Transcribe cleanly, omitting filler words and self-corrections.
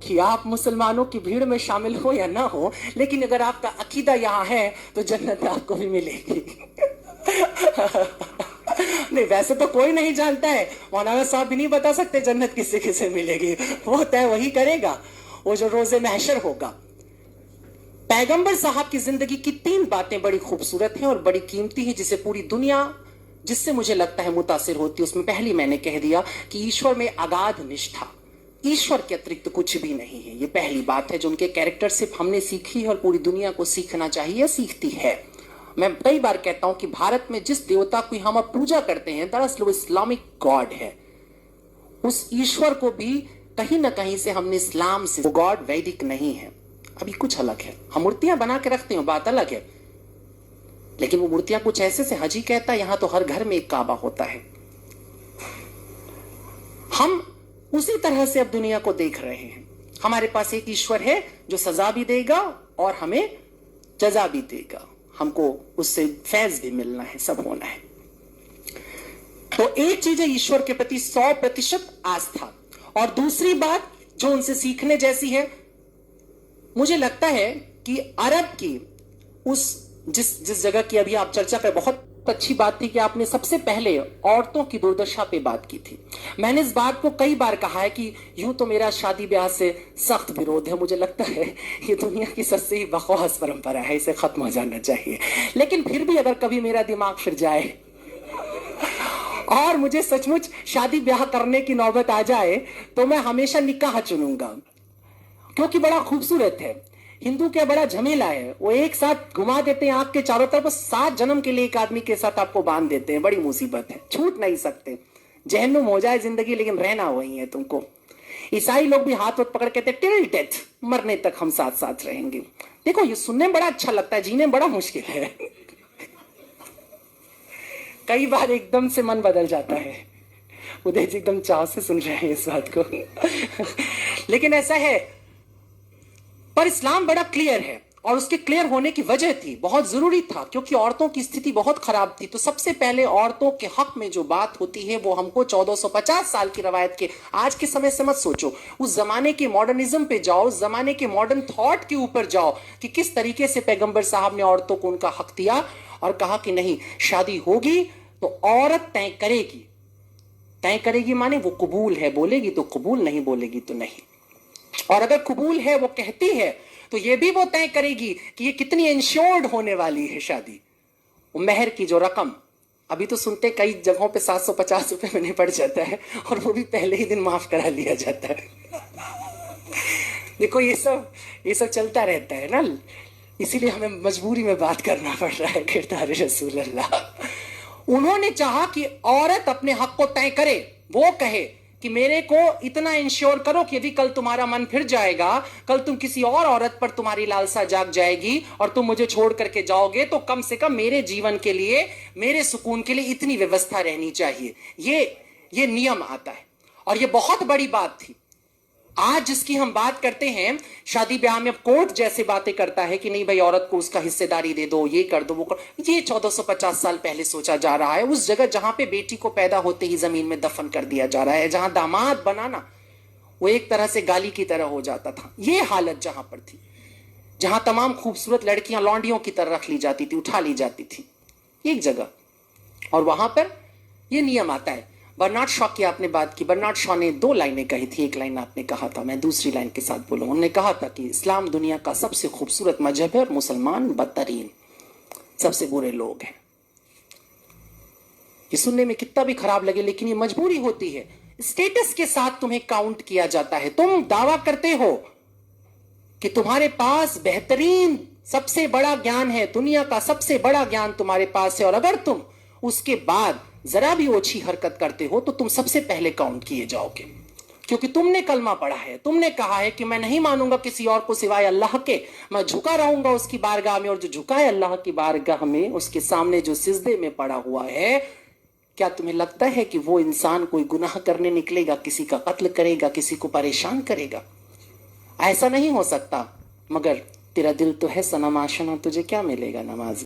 कि आप मुसलमानों की भीड़ में शामिल हो या ना हो, लेकिन अगर आपका अकीदा यहाँ है तो जन्नत आपको भी मिलेगी। नहीं, वैसे तो कोई नहीं जानता है, मौलाना साहब भी नहीं बता सकते जन्नत किसे किसे मिलेगी, वो तय वही करेगा, वो जो रोजे महशर होगा। पैगंबर साहब की जिंदगी की 3 बातें बड़ी खूबसूरत हैं और बड़ी कीमती हैं, जिसे पूरी दुनिया, जिससे मुझे लगता है मुतासिर होती है। उसमें पहली मैंने कह दिया कि ईश्वर में अगाध निष्ठा, ईश्वर के अतिरिक्त कुछ भी नहीं है। ये पहली बात है जो उनके कैरेक्टर से हमने सीखी है और पूरी दुनिया को सीखना चाहिए, सीखती है। मैं कई बार कहता हूं कि भारत में जिस देवता की हम अब पूजा करते हैं, दरअसल वो इस्लामिक गॉड है। उस ईश्वर को भी कहीं ना कहीं से हमने इस्लाम से, वो गॉड वैदिक नहीं है, अभी कुछ अलग है। हम मूर्तियां बना के रखते हैं, बात अलग है, लेकिन वो मूर्तियां कुछ ऐसे से हजी कहता है, यहां तो हर घर में एक काबा होता है। हम उसी तरह से अब दुनिया को देख रहे हैं। हमारे पास एक ईश्वर है जो सजा भी देगा और हमें जजा भी देगा, हमको उससे फैज भी मिलना है, सब होना है। तो एक चीज है ईश्वर के प्रति 100% आस्था, और दूसरी बात जो उनसे सीखने जैसी है, मुझे लगता है कि अरब की उस जिस जगह की अभी आप चर्चा कर, बहुत अच्छी बात थी कि आपने सबसे पहले औरतों की दुर्दशा पे बात की थी। मैंने इस बात को कई बार कहा है कि यूं तो मेरा शादी ब्याह से सख्त विरोध है, मुझे लगता है ये दुनिया की सबसे ही बकवास परंपरा है, इसे खत्म हो जाना चाहिए। लेकिन फिर भी अगर कभी मेरा दिमाग फिर जाए और मुझे सचमुच शादी ब्याह करने की नौबत आ जाए, तो मैं हमेशा निकाह चुनूंगा, क्योंकि बड़ा खूबसूरत है। हिंदू क्या बड़ा झमेला है, वो एक साथ घुमा देते हैं आंख के चारों तरफ, 7 जन्म के लिए एक आदमी के साथ आपको बांध देते हैं, बड़ी मुसीबत है, छूट नहीं सकते। जहन्नुम हो जाए जिंदगी, लेकिन रहना वही है तुमको। ईसाई लोग भी हाथ पकड़ कहते टिल डेथ, मरने तक हम साथ साथ रहेंगे। देखो, ये सुनने में बड़ा अच्छा लगता है, जीने में बड़ा मुश्किल है। कई बार एकदम से मन बदल जाता है। उदय जी एकदम चाव से सुन रहे हैं इस बात को। लेकिन ऐसा है, पर इस्लाम बड़ा क्लियर है, और उसके क्लियर होने की वजह थी, बहुत जरूरी था, क्योंकि औरतों की स्थिति बहुत खराब थी। तो सबसे पहले औरतों के हक में जो बात होती है वो हमको 1450 साल की रवायत के, आज के समय से मत सोचो, उस जमाने के मॉडर्निज्म पे जाओ, उस जमाने के मॉडर्न थॉट के ऊपर जाओ कि किस तरीके से पैगंबर साहब ने औरतों को उनका हक दिया और कहा कि नहीं, शादी होगी तो औरत तय करेगी। तय करेगी माने वो कबूल है बोलेगी तो कबूल, नहीं बोलेगी तो नहीं। और अगर कबूल है, वो कहती है, तो ये भी वो तय करेगी कि ये कितनी इंश्योर्ड होने वाली है शादी। वो मेहर की जो रकम, अभी तो सुनते कई जगहों पे 750 रुपए में निपट जाता है, और वो भी पहले ही दिन माफ करा लिया जाता है। देखो, ये सब चलता रहता है ना, इसीलिए हमें मजबूरी में बात करना पड़ रहा है। किरदार रसूल अल्लाह, उन्होंने चाहा कि औरत अपने हक को तय करे, वो कहे कि मेरे को इतना इंश्योर करो कि यदि कल तुम्हारा मन फिर जाएगा, कल तुम किसी और औरत पर तुम्हारी लालसा जाग जाएगी और तुम मुझे छोड़ करके जाओगे, तो कम से कम मेरे जीवन के लिए, मेरे सुकून के लिए इतनी व्यवस्था रहनी चाहिए। ये नियम आता है, और ये बहुत बड़ी बात थी। आज जिसकी हम बात करते हैं, शादी ब्याह में अब कोर्ट जैसे बातें करता है कि नहीं भाई, औरत को उसका हिस्सेदारी दे दो, ये कर दो, वो कर, ये 1450 साल पहले सोचा जा रहा है। उस जगह जहां पे बेटी को पैदा होते ही जमीन में दफन कर दिया जा रहा है, जहां दामाद बनाना वो एक तरह से गाली की तरह हो जाता था, ये हालत जहां पर थी, जहां तमाम खूबसूरत लड़कियां लौंडियों की तरह रख ली जाती थी, उठा ली जाती थी एक जगह, और वहां पर यह नियम आता है। बर्नार्ड शॉ की आपने बात की, बर्नार्ड शॉ ने 2 लाइनें कही थी, एक लाइन आपने कहा था, मैं दूसरी लाइन के साथ बोलूं। उन्होंने कहा था कि इस्लाम दुनिया का सबसे खूबसूरत मजहब है और मुसलमान बदतरीन, सबसे बुरे लोग हैं। ये सुनने में कितना भी खराब लगे, लेकिन ये मजबूरी होती है। स्टेटस के साथ तुम्हें काउंट किया जाता है। तुम दावा करते हो कि तुम्हारे पास बेहतरीन सबसे बड़ा ज्ञान है, दुनिया का सबसे बड़ा ज्ञान तुम्हारे पास है, और अगर तुम उसके बाद जरा भी ओछी हरकत करते हो तो तुम सबसे पहले काउंट किए जाओगे, क्योंकि तुमने कलमा पढ़ा है, तुमने कहा है कि मैं नहीं मानूंगा किसी और को सिवाय अल्लाह के, मैं झुका रहूंगा उसकी बारगाह में, और जो झुका है अल्लाह की बारगाह में, उसके सामने जो सिजदे में पड़ा हुआ है, क्या तुम्हें लगता है कि वो इंसान कोई गुनाह करने निकलेगा, किसी का कत्ल करेगा, किसी को परेशान करेगा? ऐसा नहीं हो सकता। मगर तेरा दिल तो है सनम आशना, तुझे क्या मिलेगा नमाज।